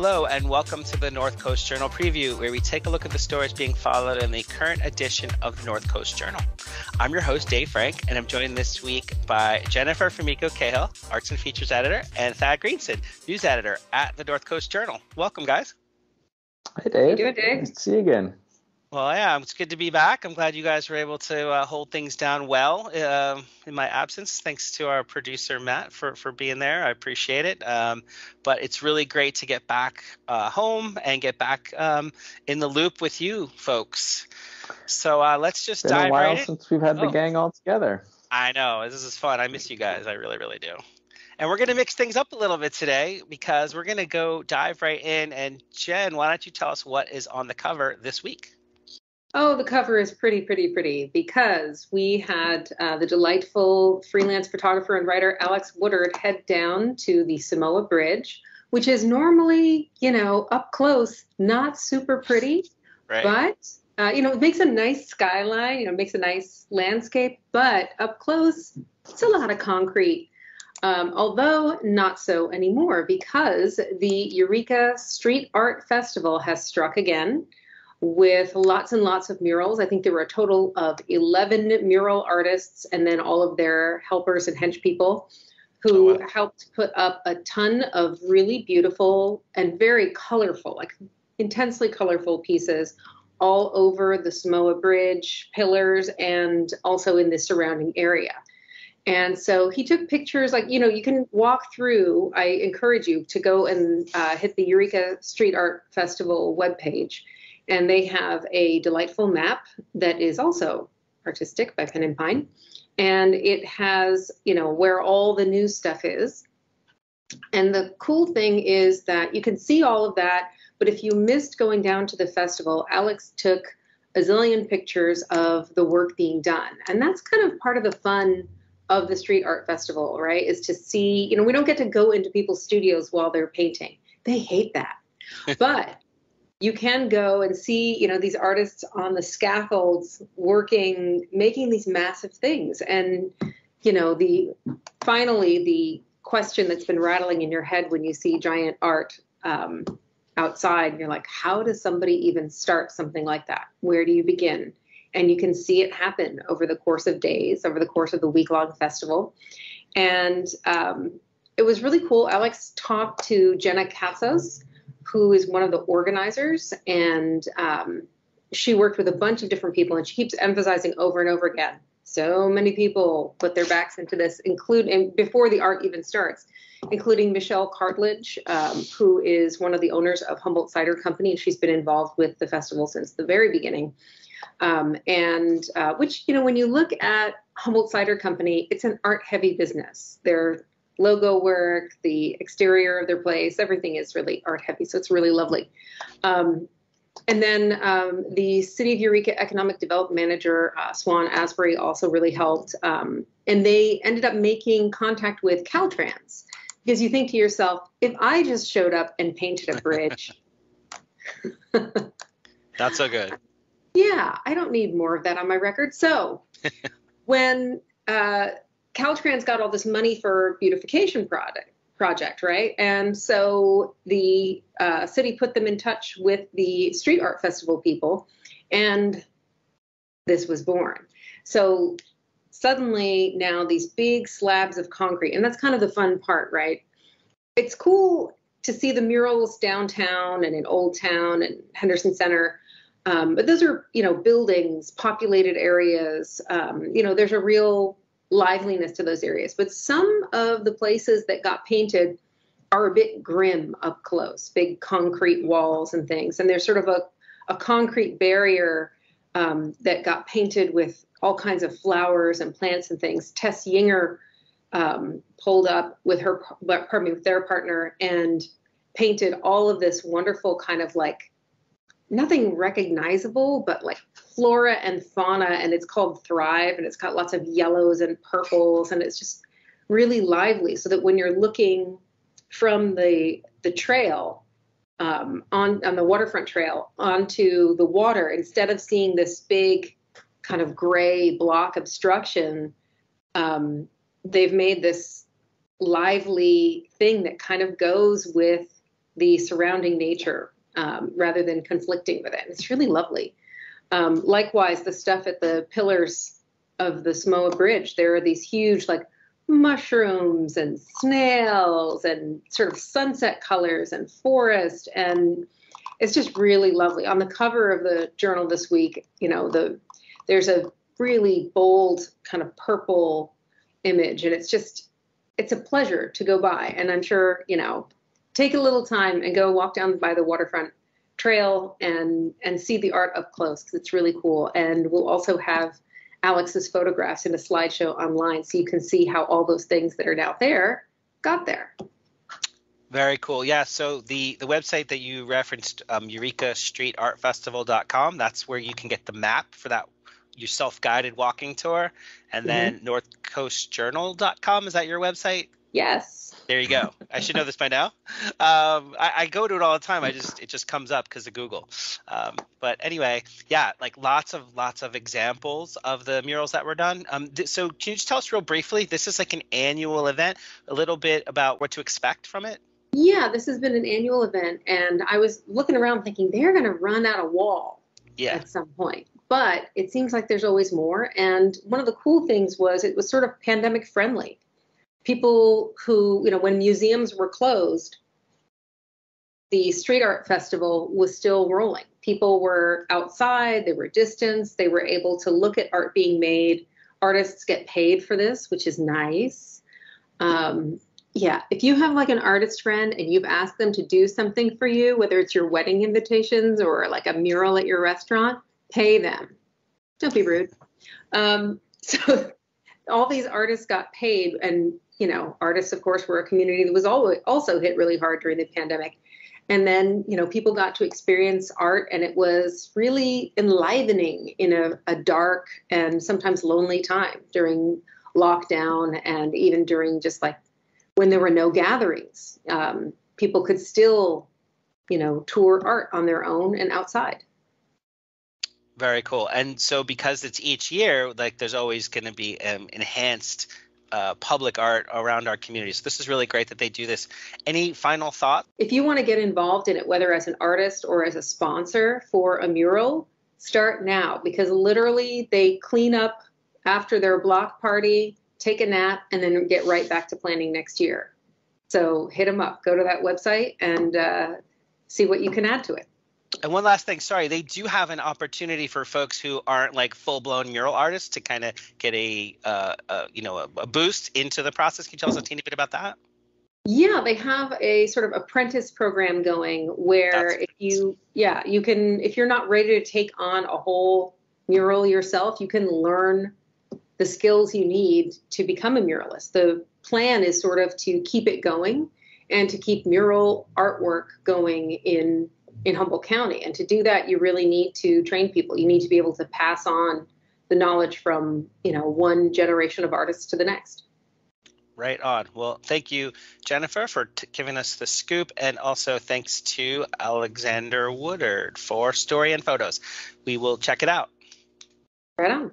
Hello and welcome to the North Coast Journal Preview, where we take a look at the stories being followed in the current edition of the North Coast Journal. I'm your host, Dave Frank, and I'm joined this week by Jennifer Fumiko Cahill, Arts and Features Editor, and Thad Greenson, News Editor at the North Coast Journal. Welcome, guys. Hey, Dave. How you doing, Dave? Nice to see you again. Well, yeah, it's good to be back. I'm glad you guys were able to hold things down well in my absence. Thanks to our producer, Matt, for being there. I appreciate it. But it's really great to get back home and get back in the loop with you folks. So let's just dive right in. It's been a while since we've had the gang all together. I know. This is fun. I miss you guys. I really, really do. And we're going to mix things up a little bit today because we're going to go dive right in. And Jen, why don't you tell us what is on the cover this week? Oh, the cover is pretty because we had the delightful freelance photographer and writer Alex Woodard head down to the Samoa Bridge, which is normally, up close, not super pretty, right. But, it makes a nice skyline, makes a nice landscape, but up close, it's a lot of concrete. Although not so anymore because the Eureka Street Art Festival has struck again, with lots and lots of murals. I think there were a total of 11 mural artists and then all of their helpers and hench people who helped put up a ton of really beautiful and very colorful, like intensely colorful pieces all over the Samoa Bridge pillars and also in the surrounding area. And so he took pictures, you can walk through. I encourage you to go and hit the Eureka Street Art Festival webpage. And they have a delightful map that is also artistic by Pen and Pine. And it has, where all the new stuff is. And the cool thing is that you can see all of that. But if you missed going down to the festival, Alex took a zillion pictures of the work being done. And that's kind of part of the fun of the Street Art Festival, right? Is to see, we don't get to go into people's studios while they're painting. They hate that. But you can go and see, these artists on the scaffolds working, making these massive things. And, finally, the question that's been rattling in your head when you see giant art outside, and you're like, how does somebody even start something like that? Where do you begin? And you can see it happen over the course of days, over the course of the week-long festival. And it was really cool. Alex talked to Jenna Cassos, who is one of the organizers, and she worked with a bunch of different people, and she keeps emphasizing over and over again, so many people put their backs into this, and before the art even starts, including Michelle Cartledge, who is one of the owners of Humboldt Cider Company, and she's been involved with the festival since the very beginning. Which, when you look at Humboldt Cider Company, it's an art-heavy business. They're logo work, the exterior of their place, everything is really art heavy. So it's really lovely. And then the City of Eureka Economic Development Manager, Swan Asbury, also really helped. And they ended up making contact with Caltrans, because you think to yourself, if I just showed up and painted a bridge. Not so good. Yeah, I don't need more of that on my record. So when Caltrans got all this money for beautification project, right? And so the city put them in touch with the Street Art Festival people, and this was born. So suddenly now these big slabs of concrete, and that's kind of the fun part, right? It's cool to see the murals downtown and in Old Town and Henderson Center, but those are, buildings, populated areas. There's a real liveliness to those areas, but some of the places that got painted are a bit grim up close, big concrete walls and things. And there's sort of a concrete barrier that got painted with all kinds of flowers and plants and things. Tess Yinger pulled up with their partner and painted all of this wonderful kind of like nothing recognizable, but like flora and fauna, and it's called Thrive, and it's got lots of yellows and purples, and it's just really lively, so that when you're looking from the trail on the waterfront trail onto the water, instead of seeing this big kind of gray block obstruction, they've made this lively thing that kind of goes with the surrounding nature rather than conflicting with it. It's really lovely. Likewise, the stuff at the pillars of the Samoa Bridge, there are these huge like mushrooms and snails and sort of sunset colors and forest, and it's just really lovely. On the cover of the journal this week, there's a really bold kind of purple image, and it's a pleasure to go by. And I'm sure, take a little time and go walk down by the waterfront trail and see the art up close, because it's really cool. And we'll also have Alex's photographs in a slideshow online, so you can see how all those things that are now there got there. Very cool. Yeah. So the website that you referenced, EurekaStreetArtFestival.com, that's where you can get the map for that, your self-guided walking tour. And then NorthCoastJournal.com, is that your website? Yes. There you go. I should know this by now. I go to it all the time. It just comes up because of Google. But anyway, yeah, like lots of examples of the murals that were done. So can you just tell us real briefly? This is like an annual event. A little bit about what to expect from it. Yeah, this has been an annual event, and I was looking around thinking they're going to run out of wall at some point. But it seems like there's always more. And one of the cool things was it was sort of pandemic friendly. People who, when museums were closed, the street art festival was still rolling. People were outside, they were distanced, they were able to look at art being made. Artists get paid for this, which is nice. If you have like an artist friend and you've asked them to do something for you, whether it's your wedding invitations or like a mural at your restaurant, pay them. Don't be rude. So all these artists got paid, and artists, of course, were a community that was also hit really hard during the pandemic. And then, people got to experience art, and it was really enlivening in a dark and sometimes lonely time during lockdown, and even during just like when there were no gatherings. People could still, tour art on their own and outside. Very cool. And so because it's each year, like there's always going to be enhanced public art around our communities. So this is really great that they do this. Any final thought? If you want to get involved in it, whether as an artist or as a sponsor for a mural, start now, because literally they clean up after their block party, take a nap, and then get right back to planning next year. So hit them up. Go to that website and see what you can add to it. And one last thing, sorry, they do have an opportunity for folks who aren't like full-blown mural artists to kind of get a boost into the process. Can you tell us a teeny bit about that? Yeah, they have a sort of apprentice program going where you can, if you're not ready to take on a whole mural yourself, you can learn the skills you need to become a muralist. The plan is sort of to keep it going and to keep mural artwork going in Humboldt County. And to do that, you really need to train people. You need to be able to pass on the knowledge from, one generation of artists to the next. Right on. Well, thank you, Jennifer, for giving us the scoop. And also thanks to Alexander Woodard for story and photos. We will check it out. Right on.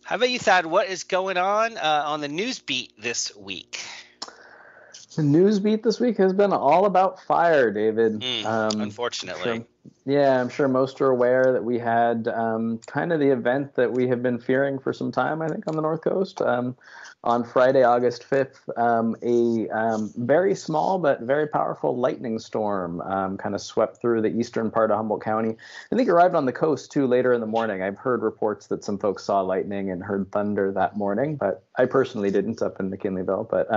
How about you, Thad? What is going on the news beat this week? The news beat this week has been all about fire, David. Unfortunately. I'm sure most are aware that we had kind of the event that we have been fearing for some time, I think, on the North Coast. On Friday, August 5th, a very small but very powerful lightning storm kind of swept through the eastern part of Humboldt County. I think it arrived on the coast, too, later in the morning. I've heard reports that some folks saw lightning and heard thunder that morning, but I personally didn't up in McKinleyville. But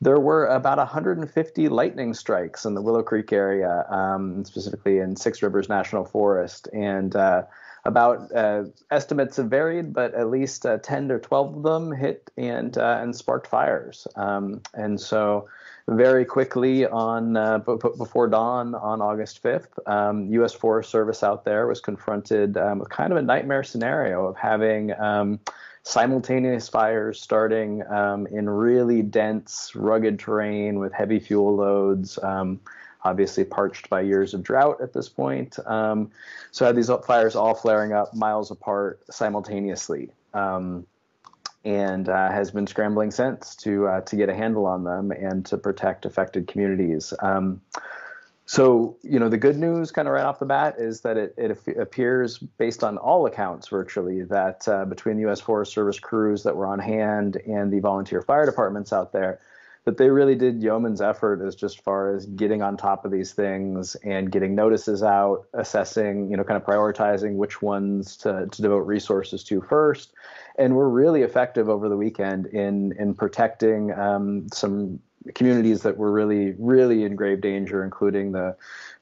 there were about 150 lightning strikes in the Willow Creek area, specifically in Six Rivers National Forest. And estimates have varied, but at least 10 or 12 of them hit and sparked fires. And so very quickly before dawn on August 5th, U.S. Forest Service out there was confronted with kind of a nightmare scenario of having simultaneous fires starting in really dense, rugged terrain with heavy fuel loads, obviously parched by years of drought at this point. So I had these fires all flaring up miles apart simultaneously. and has been scrambling since to get a handle on them and to protect affected communities. So, the good news kind of right off the bat is that it appears, based on all accounts virtually, that between the U.S. Forest Service crews that were on hand and the volunteer fire departments out there, that they really did yeoman's effort as far as getting on top of these things and getting notices out, assessing, kind of prioritizing which ones to devote resources to first. And we're really effective over the weekend in protecting some communities that were really, really in grave danger, including the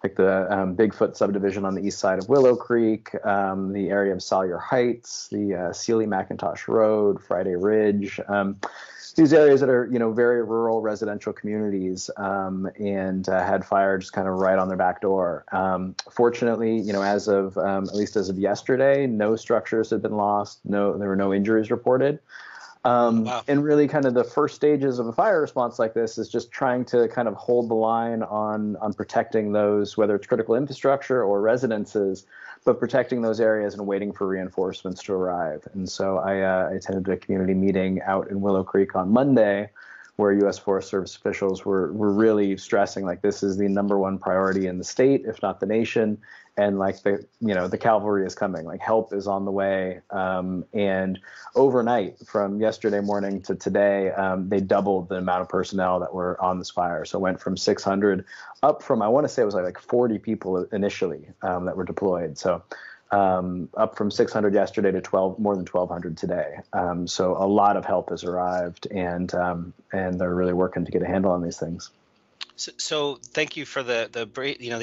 Bigfoot subdivision on the east side of Willow Creek, the area of Salyer Heights, the Sealy McIntosh Road, Friday Ridge. These areas that are, very rural residential communities, and had fire just kind of right on their back door. Fortunately, as of at least as of yesterday, no structures had been lost. There were no injuries reported. Wow. And really kind of the first stages of a fire response like this is just trying to kind of hold the line on protecting those, whether it's critical infrastructure or residences, but protecting those areas and waiting for reinforcements to arrive. And so I attended a community meeting out in Willow Creek on Monday, where U.S. Forest Service officials were really stressing, like, this is the number one priority in the state, if not the nation. And like the cavalry is coming, like help is on the way. And overnight, from yesterday morning to today, they doubled the amount of personnel that were on this fire. So it went from 600 up from, I want to say it was like 40 people initially that were deployed. So up from 600 yesterday to more than 1,200 today. So a lot of help has arrived, and they're really working to get a handle on these things. So thank you for the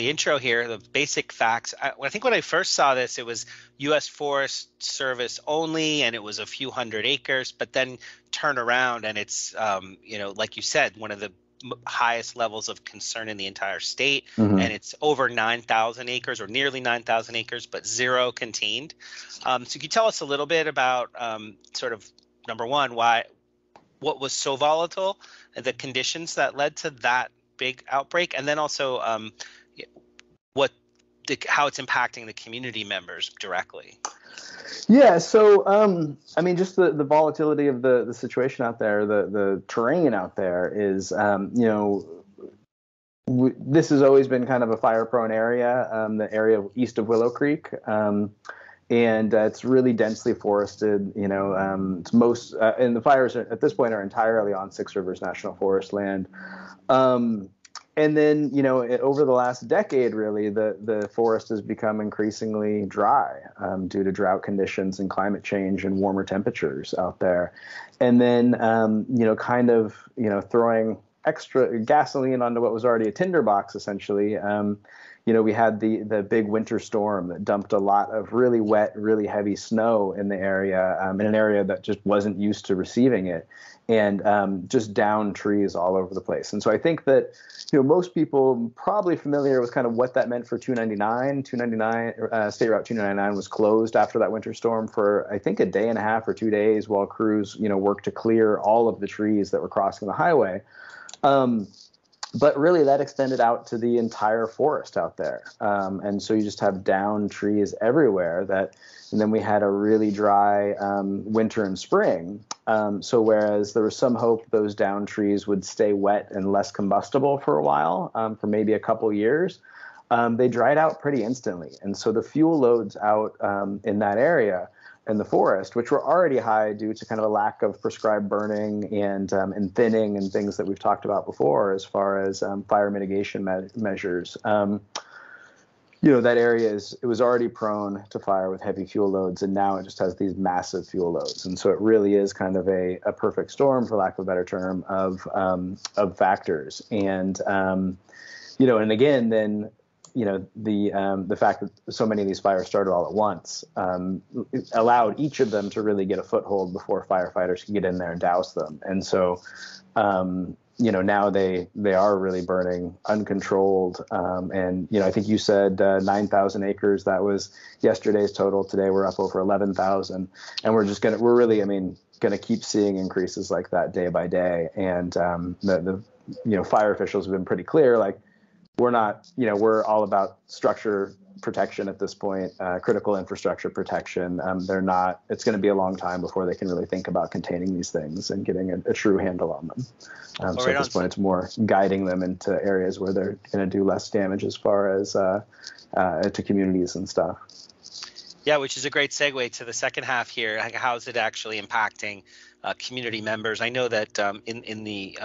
intro here, the basic facts. I think when I first saw this, it was U.S. Forest Service only, and it was a few hundred acres. But then turn around, and it's like you said, one of the highest levels of concern in the entire state, and it's over 9,000 acres or nearly 9,000 acres, but zero contained. So can you tell us a little bit about sort of, number one, what was so volatile, the conditions that led to that big outbreak, and then also how it's impacting the community members directly? Yeah, so just the volatility of the situation out there, the terrain out there is, this has always been kind of a fire-prone area, the area east of Willow Creek, and it's really densely forested. It's most and the fires at this point are entirely on Six Rivers National Forest land. And then, over the last decade, really, the forest has become increasingly dry due to drought conditions and climate change and warmer temperatures out there. And then, throwing extra gasoline onto what was already a tinderbox, essentially. We had the big winter storm that dumped a lot of really wet, really heavy snow in the area, in an area that just wasn't used to receiving it, and just downed trees all over the place. And so I think that, most people probably familiar with kind of what that meant for 299. State Route 299 was closed after that winter storm for, I think, a day and a half or 2 days while crews, worked to clear all of the trees that were crossing the highway. But really, that extended out to the entire forest out there. And so you just have downed trees everywhere. And then we had a really dry winter and spring. So whereas there was some hope those downed trees would stay wet and less combustible for a while, for maybe a couple years, they dried out pretty instantly. And so the fuel loads out in that area in the forest, which were already high due to kind of a lack of prescribed burning and thinning and things that we've talked about before as far as fire mitigation measures. That area it was already prone to fire with heavy fuel loads, and now it just has these massive fuel loads. And so it really is kind of a perfect storm, for lack of a better term, of factors. And, and again, then, the fact that so many of these fires started all at once allowed each of them to really get a foothold before firefighters could get in there and douse them. And so, now they are really burning uncontrolled. And, I think you said 9,000 acres. That was yesterday's total. Today we're up over 11,000. And we're really going to keep seeing increases like that day by day. And the fire officials have been pretty clear, like, we're not, we're all about structure protection at this point, critical infrastructure protection. It's going to be a long time before they can really think about containing these things and getting a true handle on them. So at this point, it's more guiding them into areas where they're going to do less damage as far as to communities and stuff. Yeah, which is a great segue to the second half here. Like, how is it actually impacting community members? I know that in the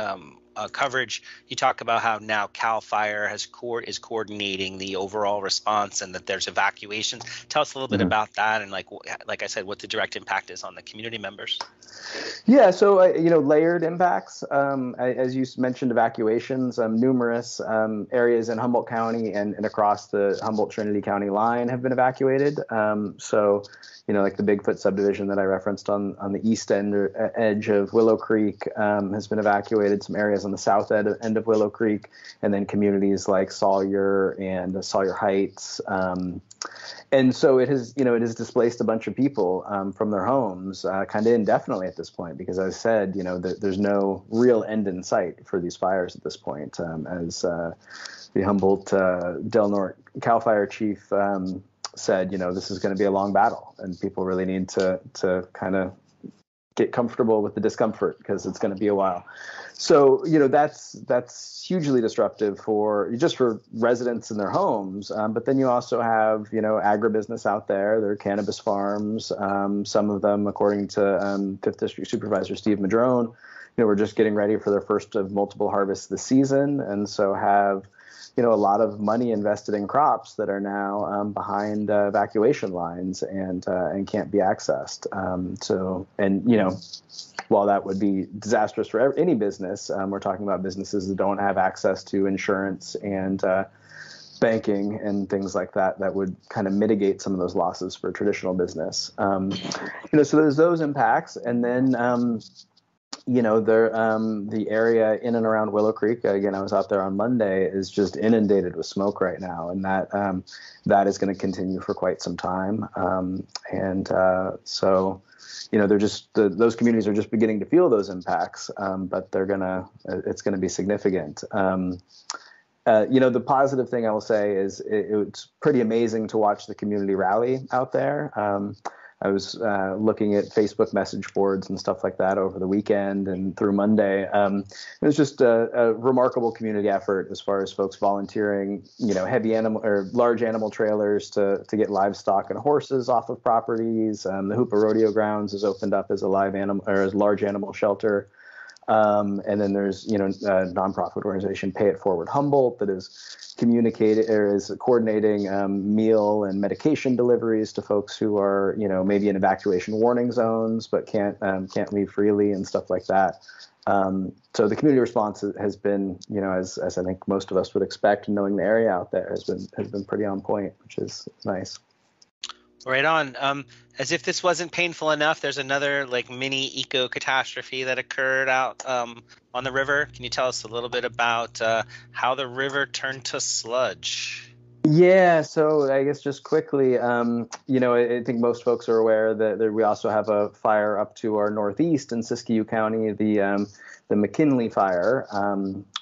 coverage, you talk about how now CAL FIRE is coordinating the overall response, and that there's evacuations. Tell us a little bit about that, and like I said, what the direct impact is on the community members. Yeah, so layered impacts. As you mentioned, evacuations. Numerous areas in Humboldt County and across the Humboldt-Trinity County line have been evacuated. Like the Bigfoot subdivision that I referenced on the east edge of Willow Creek has been evacuated. Some areas on the south end of Willow Creek, and then communities like Sawyer and Sawyer Heights. And so it has displaced a bunch of people from their homes kind of indefinitely at this point, because as I said, there's no real end in sight for these fires at this point. As the Humboldt Del Norte CAL FIRE chief said, this is going to be a long battle, and people really need to kind of get comfortable with the discomfort, because it's going to be a while. So, that's hugely disruptive for residents in their homes. But then you also have, agribusiness out there. There are cannabis farms. Some of them, according to 5th District Supervisor Steve Madrone, we're just getting ready for their first of multiple harvests this season. And so have, a lot of money invested in crops that are now behind evacuation lines and can't be accessed. While that would be disastrous for any business, we're talking about businesses that don't have access to insurance and banking and things like that would kind of mitigate some of those losses for traditional business. So there's those impacts. And then, the area in and around Willow Creek, again, I was out there on Monday, is just inundated with smoke right now. And that is going to continue for quite some time. They're just those communities are just beginning to feel those impacts, but it's gonna be significant. The positive thing I will say is it's pretty amazing to watch the community rally out there. I was looking at Facebook message boards and stuff like that over the weekend and through Monday. It was just a remarkable community effort as far as folks volunteering, heavy animal or large animal trailers to get livestock and horses off of properties. The Hoopa Rodeo Grounds is opened up as a large animal shelter. And then there's, a nonprofit organization, Pay It Forward Humboldt, that is coordinating meal and medication deliveries to folks who are, maybe in evacuation warning zones, but can't leave freely and stuff like that. So the community response has been, as I think most of us would expect, knowing the area out there has been pretty on point, which is nice. Right on. As if this wasn't painful enough, there's another mini eco catastrophe that occurred out on the river. Can you tell us a little bit about how the river turned to sludge? Yeah, so I guess just quickly, I think most folks are aware that we also have a fire up to our northeast in Siskiyou County, the McKinley fire,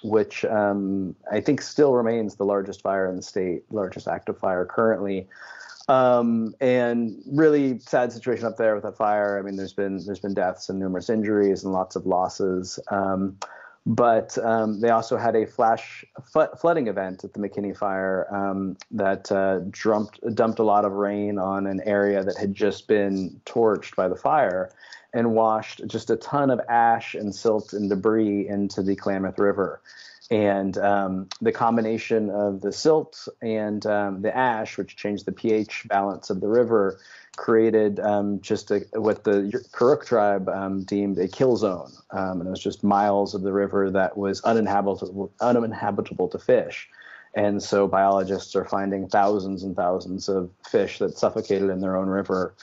which I think still remains the largest fire in the state, largest active fire currently. And really sad situation up there with that fire. I mean, there's been deaths and numerous injuries and lots of losses. But they also had a flash flooding event at the McKinney fire that dumped a lot of rain on an area that had just been torched by the fire and washed just a ton of ash and silt and debris into the Klamath River. And the combination of the silt and the ash, which changed the pH balance of the river, created what the Kuruk tribe deemed a kill zone. And it was just miles of the river that was uninhabitable to fish. And so biologists are finding thousands and thousands of fish that suffocated in their own river,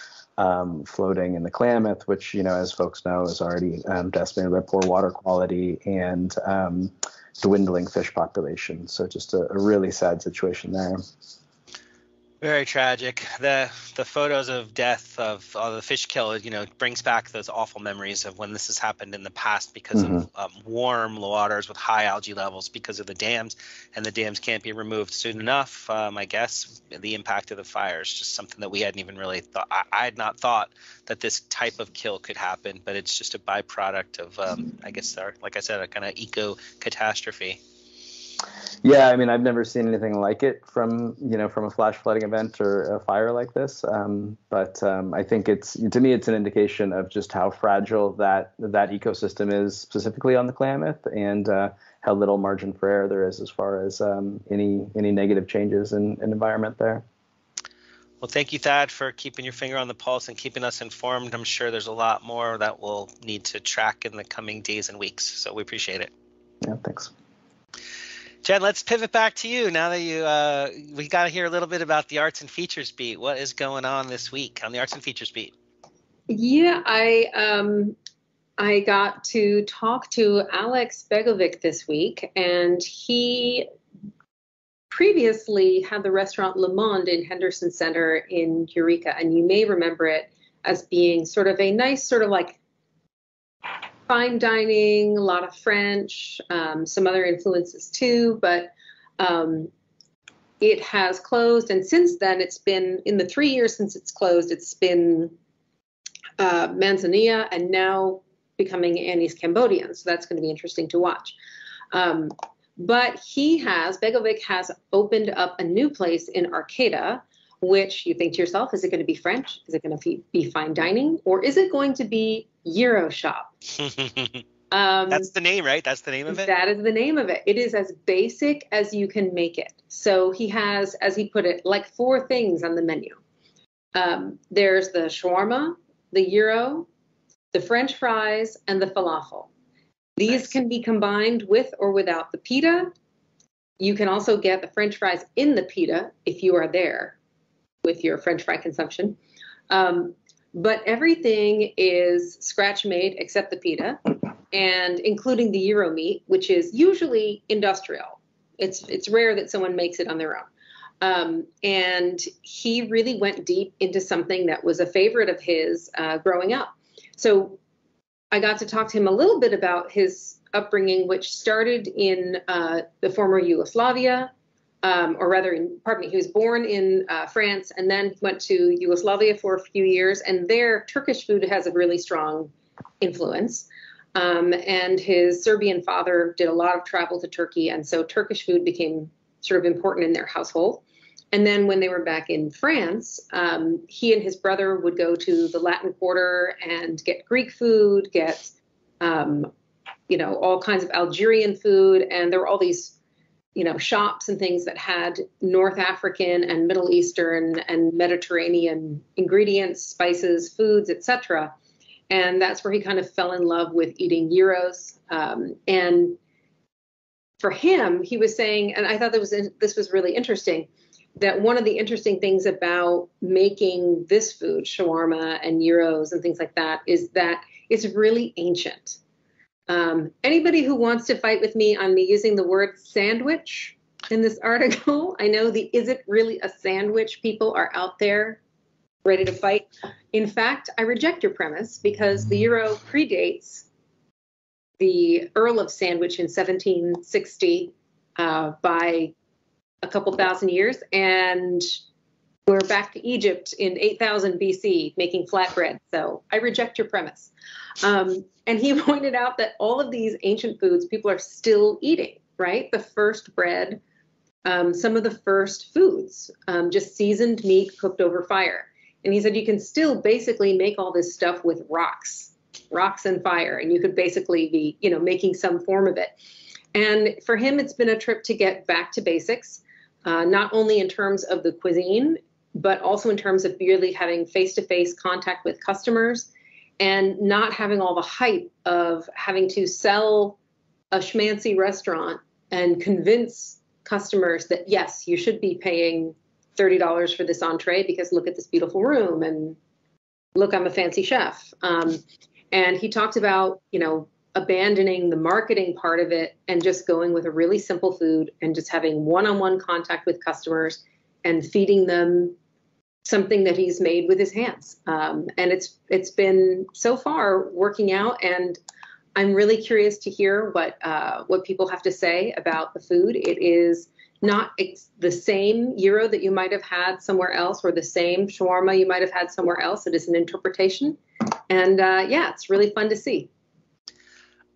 floating in the Klamath, which, as folks know, is already decimated by poor water quality and dwindling fish population. So just a really sad situation there. Very tragic. The photos of death of the fish kill, brings back those awful memories of when this has happened in the past because Hmm. of warm waters with high algae levels because of the dams, and the dams can't be removed soon enough. I guess the impact of the fire is just something that we hadn't even really thought. I had not thought that this type of kill could happen, but it's just a byproduct of, I guess, like I said, a kind of eco catastrophe. Yeah, I mean, I've never seen anything like it from a flash flooding event or a fire like this. But I think to me, it's an indication of just how fragile that ecosystem is, specifically on the Klamath, and how little margin for error there is as far as any negative changes in environment there. Well, thank you, Thad, for keeping your finger on the pulse and keeping us informed. I'm sure there's a lot more that we'll need to track in the coming days and weeks, so we appreciate it. Yeah, thanks. Jen, let's pivot back to you now that we got to hear a little bit about the Arts and Features beat. What is going on this week on the Arts and Features beat? Yeah, I got to talk to Alex Begovic this week, and he previously had the restaurant Le Monde in Henderson Center in Eureka, and you may remember it as being sort of a nice sort of like fine dining, a lot of French, some other influences too, but it has closed. And since then, it's been, in the 3 years since it's closed, it's been Manzanilla and now becoming Annie's Cambodian. So that's going to be interesting to watch. But Begovic has opened up a new place in Arcata, which you think to yourself, is it going to be French? Is it going to be fine dining? Or is it going to be Gyro shop? That's the name, right? That's the name of it? That is the name of it. It is as basic as you can make it. So he has, as he put it, like 4 things on the menu. There's the shawarma, the gyro, the French fries, and the falafel. These can be combined with or without the pita. You can also get the French fries in the pita if you are there with your French fry consumption. But everything is scratch made except the pita, and including the gyro meat, which is usually industrial. It's rare that someone makes it on their own. And he really went deep into something that was a favorite of his growing up. So I got to talk to him a little bit about his upbringing, which started in the former Yugoslavia, he was born in France and then went to Yugoslavia for a few years. And there, Turkish food has a really strong influence. And his Serbian father did a lot of travel to Turkey. And so Turkish food became sort of important in their household. And then when they were back in France, he and his brother would go to the Latin Quarter and get Greek food, get, all kinds of Algerian food. And there were all these, shops and things that had North African and Middle Eastern and Mediterranean ingredients, spices, foods, etc. And that's where he kind of fell in love with eating gyros. And for him, he was saying, and I thought this was really interesting, that one of the interesting things about making this food, shawarma and gyros and things like that, is that it's really ancient. Anybody who wants to fight with me on me using the word sandwich in this article, I know the is it really a sandwich people are out there ready to fight. In fact, I reject your premise because the gyro predates the Earl of Sandwich in 1760 by a couple thousand years, and we're back to Egypt in 8000 BC making flatbread. So I reject your premise. And he pointed out that all of these ancient foods people are still eating, right? The first bread, some of the first foods, just seasoned meat cooked over fire. And he said you can still basically make all this stuff with rocks and fire, and you could basically be, making some form of it. And for him, it's been a trip to get back to basics, not only in terms of the cuisine, but also in terms of really having face-to-face contact with customers and not having all the hype of having to sell a schmancy restaurant and convince customers that, yes, you should be paying $30 for this entree because look at this beautiful room and look, I'm a fancy chef. And he talked about, abandoning the marketing part of it and just going with a really simple food and just having one-on-one contact with customers and feeding them something that he's made with his hands. And it's been so far working out, and I'm really curious to hear what people have to say about the food. It is not the same gyro that you might have had somewhere else, or the same shawarma you might have had somewhere else. It is an interpretation. And yeah, it's really fun to see.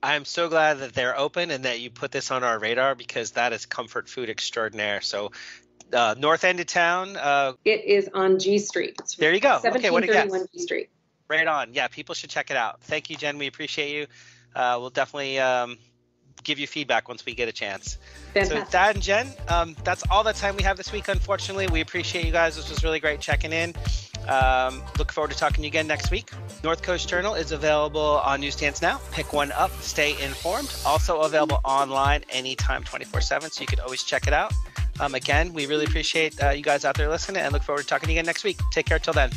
I'm so glad that they're open and that you put this on our radar, because that is comfort food extraordinaire. So north end of town. It is on G Street. It's there you go. Okay, what a guess. 1731 G Street. Right on. Yeah, people should check it out. Thank you, Jen. We appreciate you. We'll definitely give you feedback once we get a chance. Fantastic. So Dad and Jen, that's all the time we have this week, unfortunately. We appreciate you guys. This was really great checking in. Look forward to talking to you again next week. North Coast Journal is available on newsstands now. Pick one up, stay informed. Also available online anytime, 24/7, so you can always check it out. Again, we really appreciate you guys out there listening, and look forward to talking to you again next week. Take care till then.